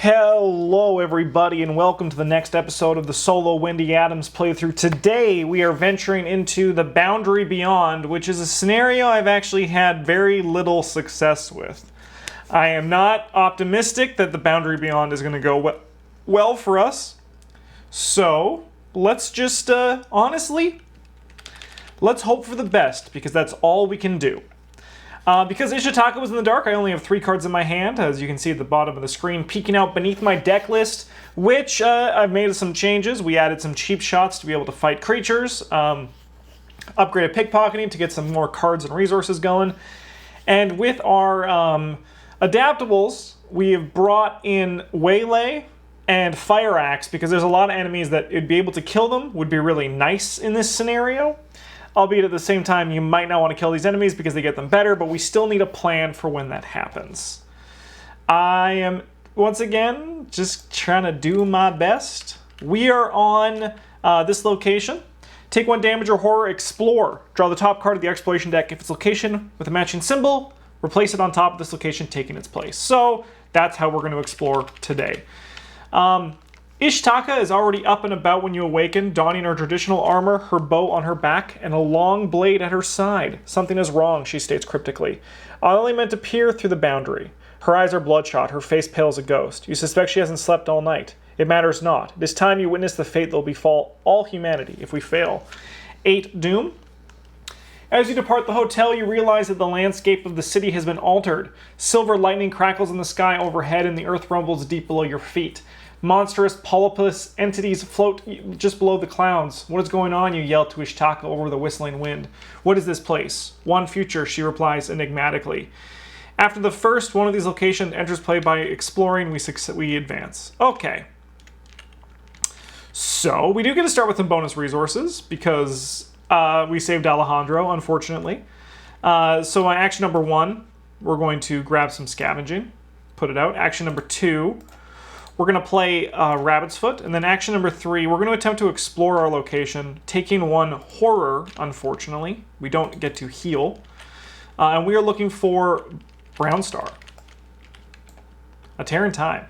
Hello everybody and welcome to the next episode of the solo Wendy Adams playthrough. Today we are venturing into the Boundary Beyond, which is a scenario I've actually had very little success with. I am not optimistic that the Boundary Beyond is going to go well for us. So let's just, honestly, let's hope for the best because that's all we can do. Because Ishitaka was in the dark, I only have 3 cards in my hand, as you can see at the bottom of the screen, peeking out beneath my deck list, which I've made some changes. We added some cheap shots to be able to fight creatures, upgraded pickpocketing to get some more cards and resources going, and with our adaptables, we have brought in Waylay and Fire Axe, because there's a lot of enemies that it'd be able to kill them would be really nice in this scenario. Albeit at the same time, you might not want to kill these enemies because they get them better, but we still need a plan for when that happens. I am, once again, just trying to do my best. We are on this location. Take 1 damage or horror, explore. Draw the top card of the exploration deck. If it's location with a matching symbol, replace it on top of this location, taking its place. So that's how we're going to explore today. Ishitaka is already up and about when you awaken, donning her traditional armor, her bow on her back, and a long blade at her side. Something is wrong, she states cryptically. I only meant to peer through the boundary. Her eyes are bloodshot, her face pale as a ghost. You suspect she hasn't slept all night. It matters not. It is time you witness the fate that will befall all humanity if we fail. 8 Doom. As you depart the hotel, you realize that the landscape of the city has been altered. Silver lightning crackles in the sky overhead and the earth rumbles deep below your feet. Monstrous polypus entities float just below the clouds. What is going on? You yell to Ishitaka over the whistling wind. What is this place? One future, she replies enigmatically. After the first one of these locations enters play by exploring, we advance. Okay. So, we do get to start with some bonus resources, because we saved Alejandro, unfortunately. So action number 1, we're going to grab some scavenging. Put it out. Action number 2... we're going to play Rabbit's Foot, and then action number 3, we're going to attempt to explore our location, taking 1 horror, unfortunately. We don't get to heal. And we are looking for Brown Star. A Tear in Time.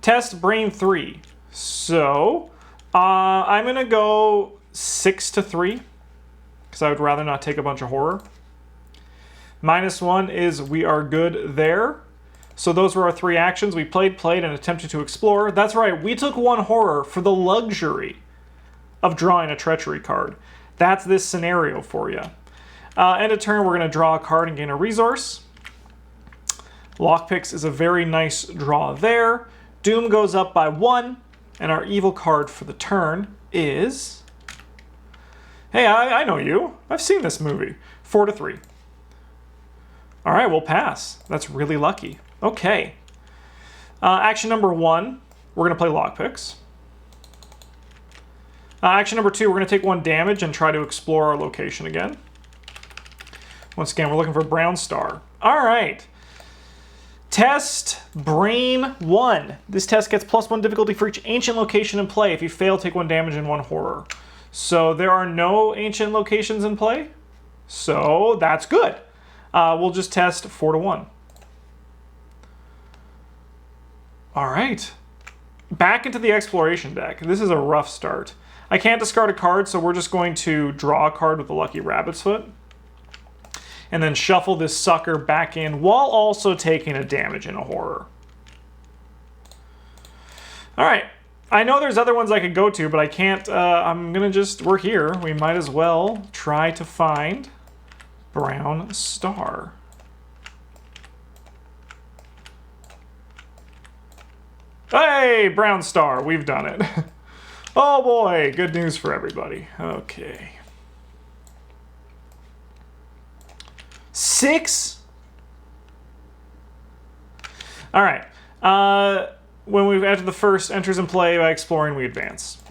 Test Brain 3. So, I'm going to go 6 to 3, because I would rather not take a bunch of horror. -1 is we are good there. So those were our 3 actions. We played, and attempted to explore. That's right, we took 1 horror for the luxury of drawing a treachery card. That's this scenario for you. End of turn, we're going to draw a card and gain a resource. Lockpicks is a very nice draw there. Doom goes up by 1, and our evil card for the turn is... Hey, I know you. I've seen this movie. 4 to 3. All right, we'll pass. That's really lucky. Okay. Action number 1, we're going to play Lockpicks. Action number 2, we're going to take 1 damage and try to explore our location again. Once again, we're looking for Brown Star. All right. Test Brain 1. This test gets +1 difficulty for each ancient location in play. If you fail, take 1 damage and 1 horror. So there are no ancient locations in play. So that's good. We'll just test 4 to 1. All right. Back into the exploration deck. This is a rough start. I can't discard a card, so we're just going to draw a card with the Lucky Rabbit's Foot. And then shuffle this sucker back in while also taking a damage and a horror. All right. I know there's other ones I could go to, but I can't. I'm going to just... We're here. We might as well try to find Brown Star. Hey, Brown Star, we've done it. Oh boy, good news for everybody. Okay. 6? All right. When we've entered the first enters in play by exploring, we advance.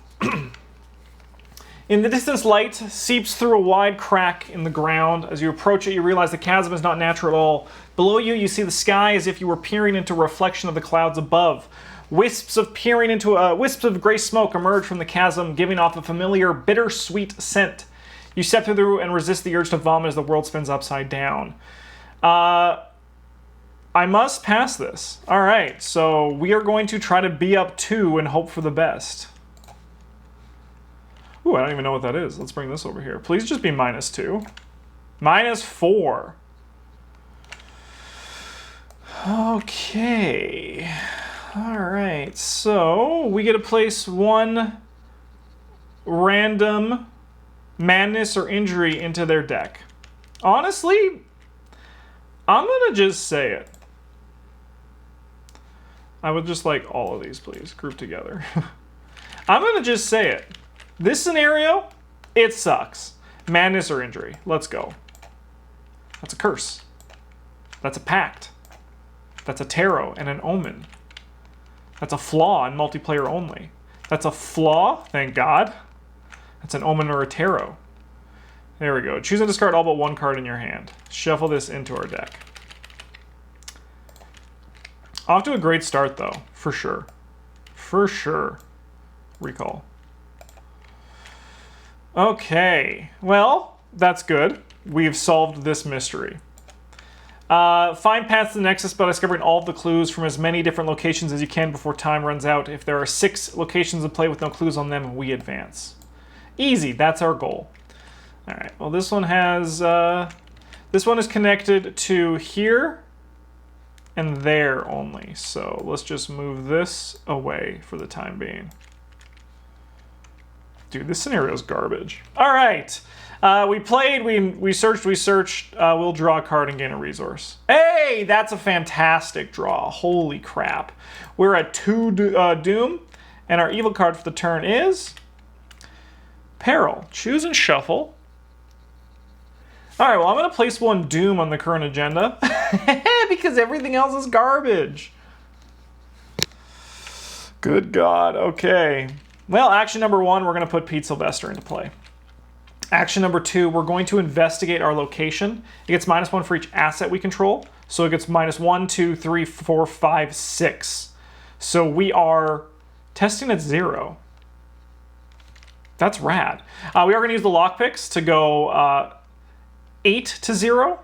In the distance, light seeps through a wide crack in the ground. As you approach it, you realize the chasm is not natural at all. Below you, you see the sky as if you were peering into a reflection of the clouds above. Wisps of gray smoke emerge from the chasm, giving off a familiar, bittersweet scent. You step through and resist the urge to vomit as the world spins upside down. I must pass this. All right, so we are going to try to be up 2 and hope for the best. Ooh, I don't even know what that is. Let's bring this over here. Please just be -2. -4. Okay. All right, so we get to place 1 random madness or injury into their deck. Honestly, I'm gonna just say it. I would just like all of these, please, group together. I'm gonna just say it. This scenario, it sucks. Madness or injury. Let's go. That's a curse. That's a pact. That's a tarot and an omen. That's a flaw in multiplayer only. That's a flaw, thank God. That's an omen or a tarot. There we go. Choose and discard all but 1 card in your hand. Shuffle this into our deck. Off to a great start, though, for sure. For sure. Recall. Okay, well, that's good. We've solved this mystery. Find paths to the Nexus by discovering all of the clues from as many different locations as you can before time runs out. If there are 6 locations in play with no clues on them, we advance. Easy, that's our goal. All right, well, this one has... this one is connected to here and there only. So let's just move this away for the time being. Dude, this scenario is garbage. All right. We played, we searched. We'll draw a card and gain a resource. Hey, that's a fantastic draw. Holy crap. We're at 2 Doom, and our evil card for the turn is Peril. Choose and shuffle. All right, well, I'm going to place 1 Doom on the current agenda because everything else is garbage. Good God. Okay. Well, action number 1, we're going to put Pete Sylvester into play. Action number 2, we're going to investigate our location. It gets -1 for each asset we control. So it gets -1, 2, 3, 4, 5, 6. So we are testing at 0. That's rad. We are going to use the lockpicks to go 8 to 0.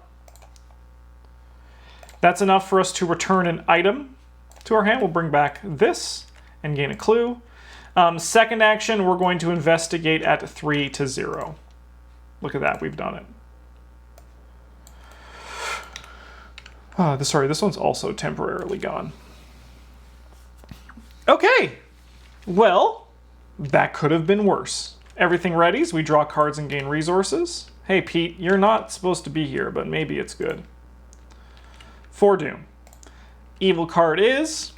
That's enough for us to return an item to our hand. We'll bring back this and gain a clue. Second action, we're going to investigate at 3 to 0. Look at that, we've done it. Sorry, this one's also temporarily gone. Okay, well, that could have been worse. Everything ready, so we draw cards and gain resources. Hey, Pete, you're not supposed to be here, but maybe it's good. 4 Doom. Evil card is...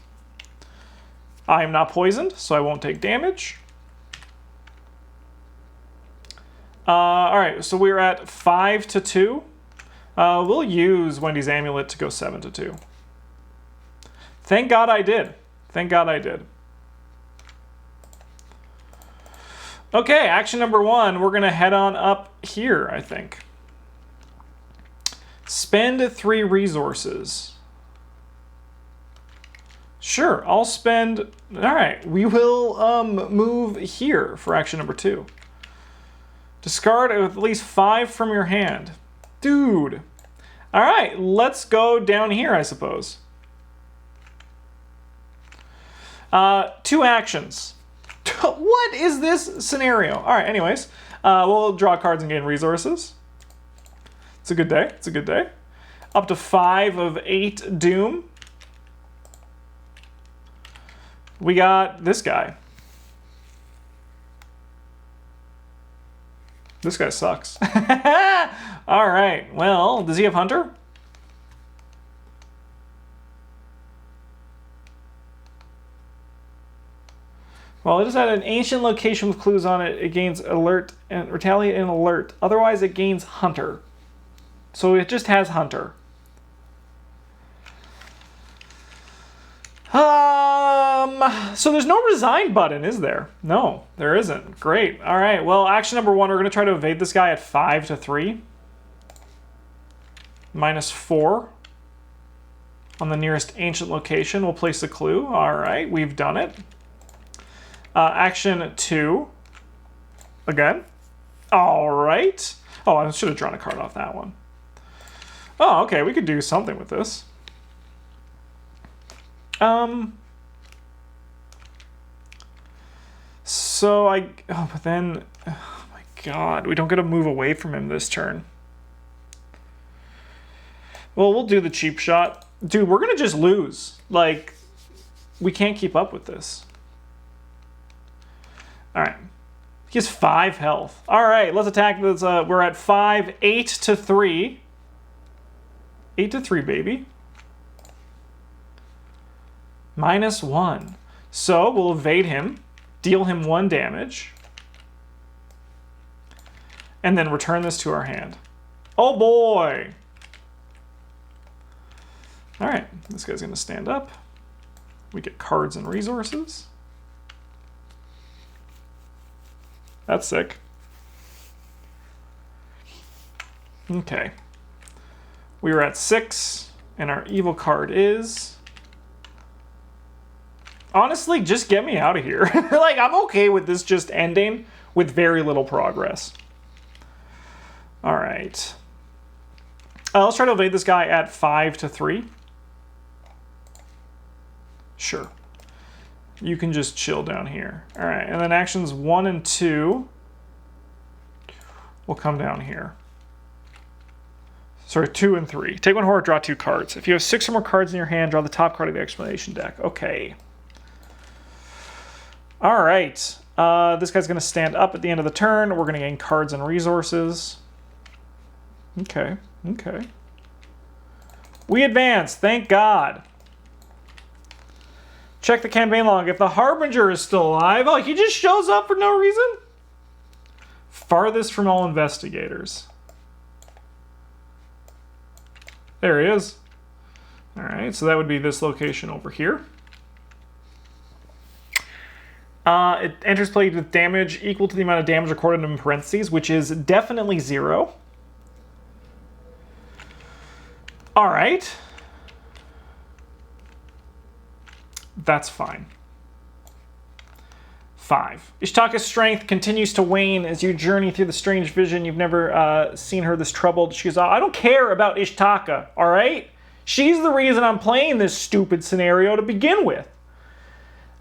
I am not poisoned, so I won't take damage. All right, so we're at 5 to 2. We'll use Wendy's amulet to go 7 to 2. Thank God I did. Thank God I did. Okay, action number 1, we're gonna head on up here, I think. Spend 3 resources. Sure, I'll spend... All right, we will move here for action number 2. Discard at least 5 from your hand. Dude. All right, let's go down here, I suppose. 2 actions. What is this scenario? All right, anyways, we'll draw cards and gain resources. It's a good day. It's a good day. Up to 5 of 8 Doom. We got this guy. This guy sucks. All right, well, does he have Hunter? Well, it is at an ancient location with clues on it. It gains alert and retaliate and alert. Otherwise, it gains Hunter. So it just has Hunter. So there's no resign button, is there? No, there isn't. Great. All right. Well, action number 1, we're going to try to evade this guy at 5 to 3. -4 on the nearest ancient location. We'll place a clue. All right, we've done it. Action 2. Again. All right. Oh, I should have drawn a card off that one. Oh, okay. We could do something with this. But then, oh my God, we don't get to move away from him this turn. Well, we'll do the cheap shot. Dude, we're going to just lose. Like, we can't keep up with this. All right. He has 5 health. All right, let's attack this. We're at 5, 8 to 3. 8 to 3, baby. -1. So we'll evade him, deal him 1 damage, and then return this to our hand. Oh boy! All right, this guy's gonna stand up. We get cards and resources. That's sick. Okay. We were at 6, and our evil card is... Honestly, just get me out of here. Like, I'm okay with this just ending with very little progress. All right. Let's try to evade this guy at 5 to 3. Sure. You can just chill down here. All right, and then actions 1 and 2 will come down here. Sorry, 2 and 3. Take 1 horror, draw 2 cards. If you have 6 or more cards in your hand, draw the top card of the explanation deck. Okay. All right. This guy's going to stand up at the end of the turn. We're going to gain cards and resources. Okay. Okay. We advance. Thank God. Check the campaign log. If the Harbinger is still alive, oh, he just shows up for no reason? Farthest from all investigators. There he is. All right, so that would be this location over here. It enters play with damage equal to the amount of damage recorded in parentheses, which is definitely 0. All right. That's fine. 5. Ishtaka's strength continues to wane as you journey through the strange vision. You've never seen her this troubled. She goes, I don't care about Ishtaka, all right? She's the reason I'm playing this stupid scenario to begin with.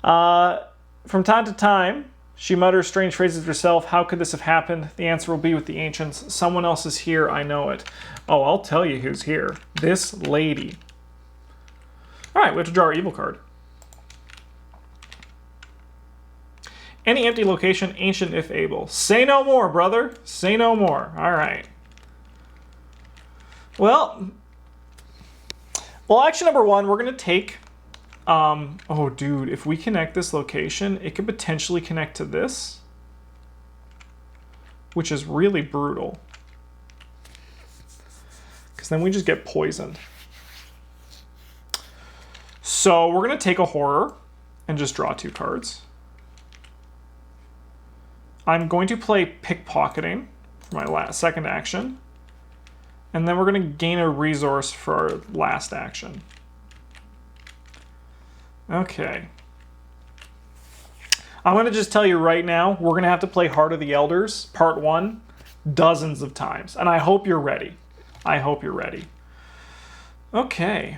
From time to time, she mutters strange phrases to herself. How could this have happened? The answer will be with the ancients. Someone else is here, I know it. Oh, I'll tell you who's here. This lady. All right, we have to draw our evil card. Any empty location, ancient if able. Say no more, brother. Say no more. All right. Well, action number 1, we're going to take... oh, dude, if we connect this location, it could potentially connect to this, which is really brutal. Because then we just get poisoned. So we're going to take a horror and just draw 2 cards. I'm going to play pickpocketing for my second action. And then we're going to gain a resource for our last action. Okay. I'm going to just tell you right now, we're going to have to play Heart of the Elders, Part 1, dozens of times. And I hope you're ready. I hope you're ready. Okay.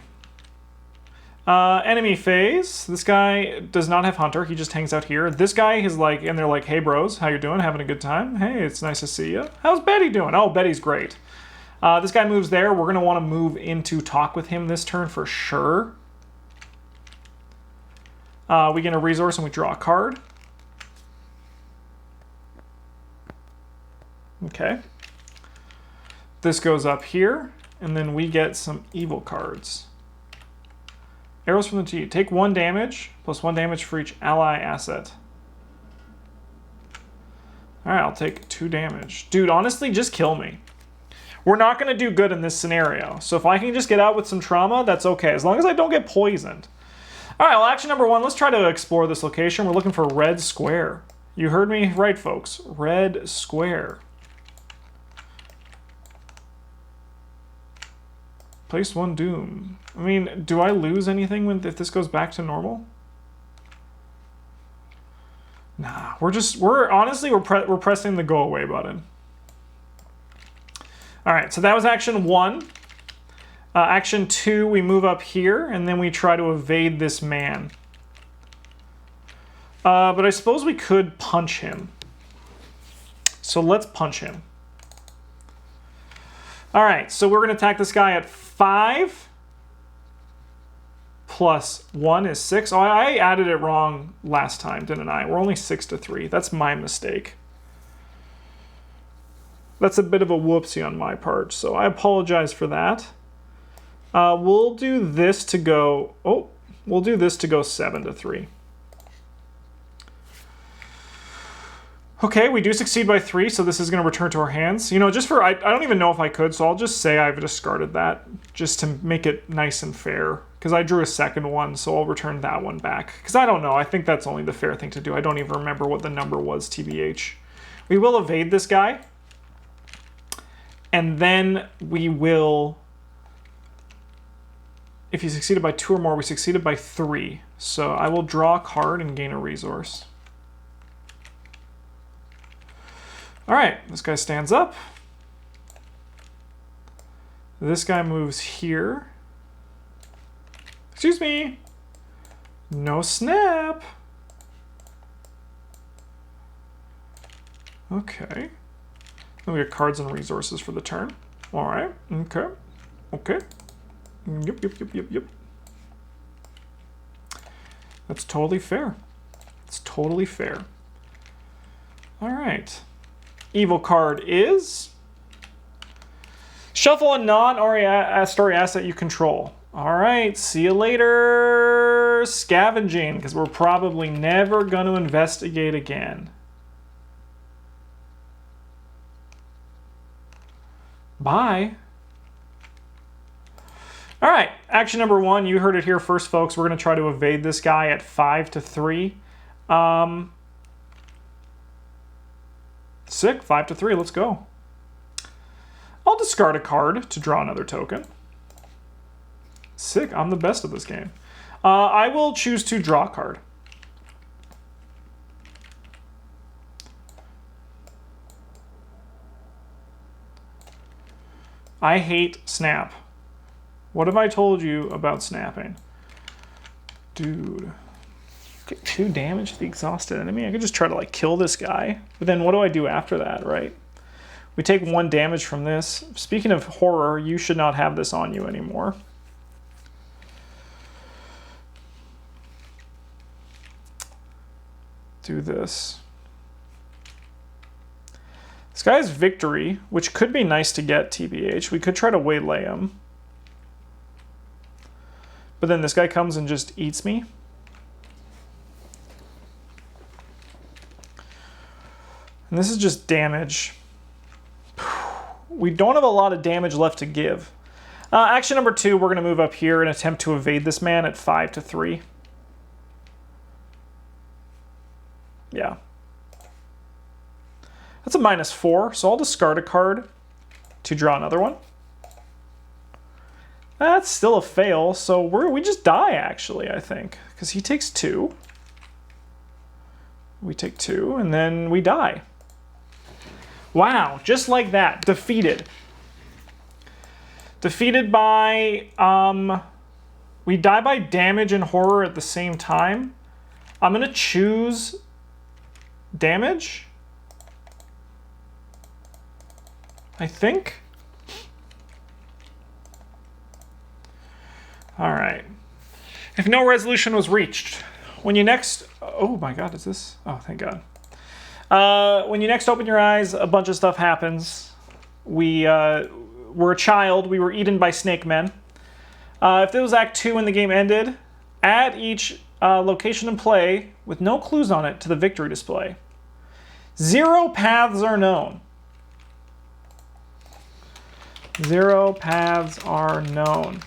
Enemy phase. This guy does not have Hunter. He just hangs out here. This guy is like, and they're like, hey bros, how you doing? Having a good time? Hey, it's nice to see you. How's Betty doing? Oh, Betty's great. This guy moves there. We're going to want to move into talk with him this turn for sure. We get a resource and we draw a card. Okay. This goes up here, and then we get some evil cards. Arrows from the T. Take 1 damage, plus 1 damage for each ally asset. Alright, I'll take 2 damage. Dude, honestly, just kill me. We're not going to do good in this scenario. So if I can just get out with some trauma, that's okay. As long as I don't get poisoned. Alright, well, action number 1, let's try to explore this location. We're looking for red square. You heard me right, folks. Red square. Place 1 doom. I mean, do I lose anything if this goes back to normal? Nah, we're pressing the go away button. All right, so that was action 1. Action 2, we move up here, and then we try to evade this man. But I suppose we could punch him. So let's punch him. All right, so we're going to attack this guy at 5. Plus 1 is 6. Oh, I added it wrong last time, didn't I? We're only 6 to 3. That's my mistake. That's a bit of a whoopsie on my part, so I apologize for that. We'll do this to go... Oh, we'll do this to go 7 to 3. Okay, we do succeed by 3, so this is going to return to our hands. You know, just for... I don't even know if I could, so I'll just say I've discarded that, just to make it nice and fair. Because I drew a second one, so I'll return that one back. Because I don't know, I think that's only the fair thing to do. I don't even remember what the number was, TBH. We will evade this guy. And then we will... If you succeeded by 2 or more, we succeeded by 3. So I will draw a card and gain a resource. All right, this guy stands up. This guy moves here. Excuse me. No snap. Okay. Then we get cards and resources for the turn. All right. Okay. Okay. Yep. That's totally fair. It's totally fair. All right. Evil card is... Shuffle a non-story asset you control. All right, see you later, scavenging, because we're probably never going to investigate again. Bye. All right, action number 1, you heard it here first, folks. We're going to try to evade this guy at 5 to 3. Sick, 5 to 3, let's go. I'll discard a card to draw another token. Sick, I'm the best at this game. I will choose to draw a card. I hate snap. What have I told you about snapping? Dude. Get 2 damage to the exhausted enemy. I could just try to like kill this guy. But then what do I do after that, right? We take 1 damage from this. Speaking of horror, you should not have this on you anymore. Do this. This guy has victory, which could be nice to get, TBH. We could try to waylay him. But then this guy comes and just eats me. And this is just damage. We don't have a lot of damage left to give. Action number 2, we're going to move up here and attempt to evade this man at 5 to 3. Yeah. That's a -4, so I'll discard a card to draw another one. That's still a fail, so we just die, actually, I think. Because he takes 2. We take 2, and then we die. Wow, just like that. Defeated. Defeated by... we die by damage and horror at the same time. I'm going to choose damage. I think. All right. If no resolution was reached, when you next... Oh my god, is this... Oh, thank god. When you next open your eyes, a bunch of stuff happens. We were a child. We were eaten by snake men. If it was Act 2 and the game ended, add each location and play with no clues on it to the victory display. 0 paths are known. 0 paths are known.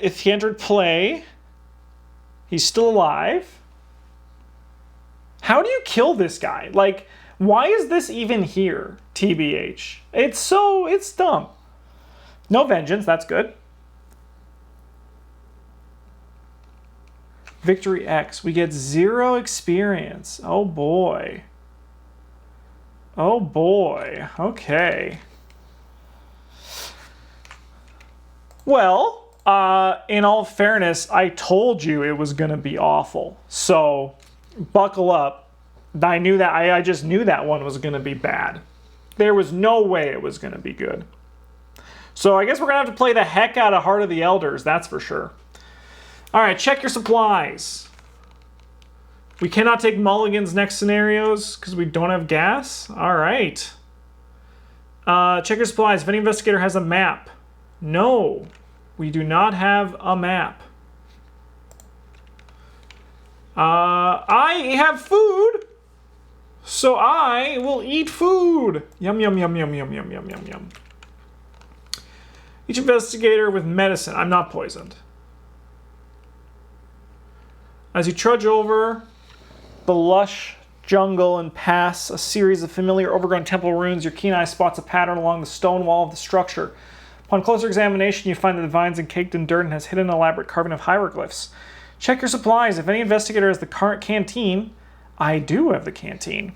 If he entered play, he's still alive. How do you kill this guy? Like, why is this even here, TBH? It's dumb. No vengeance, that's good. Victory X, we get 0 experience. Oh boy. Oh boy. Okay. Well, in all fairness, I told you it was going to be awful. So, buckle up. I knew that. I just knew that one was going to be bad. There was no way it was going to be good. So I guess we're going to have to play the heck out of Heart of the Elders, that's for sure. All right, check your supplies. We cannot take mulligans next scenarios because we don't have gas. All right. Check your supplies. If any investigator has a map. No, we do not have a map. I have food, so I will eat food. Yum, yum, yum, yum, yum, yum, yum, yum, yum. Each investigator with medicine. I'm not poisoned. As you trudge over the lush jungle and pass a series of familiar overgrown temple ruins, your keen eye spots a pattern along the stone wall of the structure. Upon closer examination, you find that the vine's encaked in dirt and has hidden elaborate carving of hieroglyphs. Check your supplies. If any investigator has the canteen, I do have the canteen.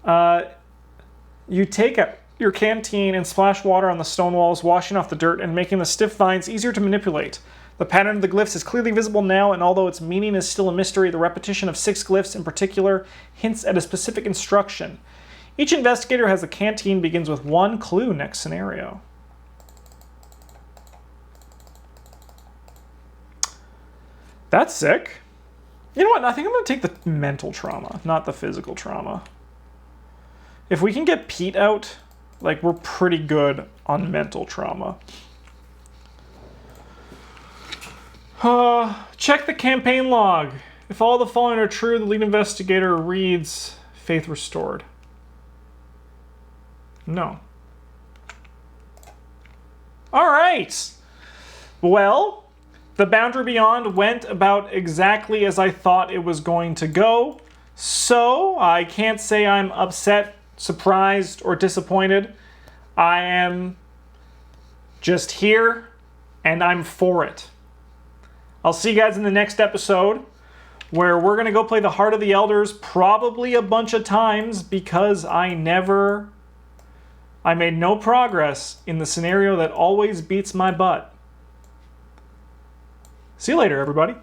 You take your canteen and splash water on the stone walls, washing off the dirt and making the stiff vines easier to manipulate. The pattern of the glyphs is clearly visible now, and although its meaning is still a mystery, the repetition of 6 glyphs in particular hints at a specific instruction. Each investigator has a canteen begins with 1 clue next scenario. That's sick. You know what? I think I'm going to take the mental trauma, not the physical trauma. If we can get Pete out, like, we're pretty good on mental trauma. Check the campaign log. If all the following are true, the lead investigator reads faith restored. No. All right. Well, the Boundary Beyond went about exactly as I thought it was going to go. So I can't say I'm upset, surprised, or disappointed. I am just here, and I'm for it. I'll see you guys in the next episode, where we're going to go play the Heart of the Elders probably a bunch of times because I made no progress in the scenario that always beats my butt. See you later, everybody.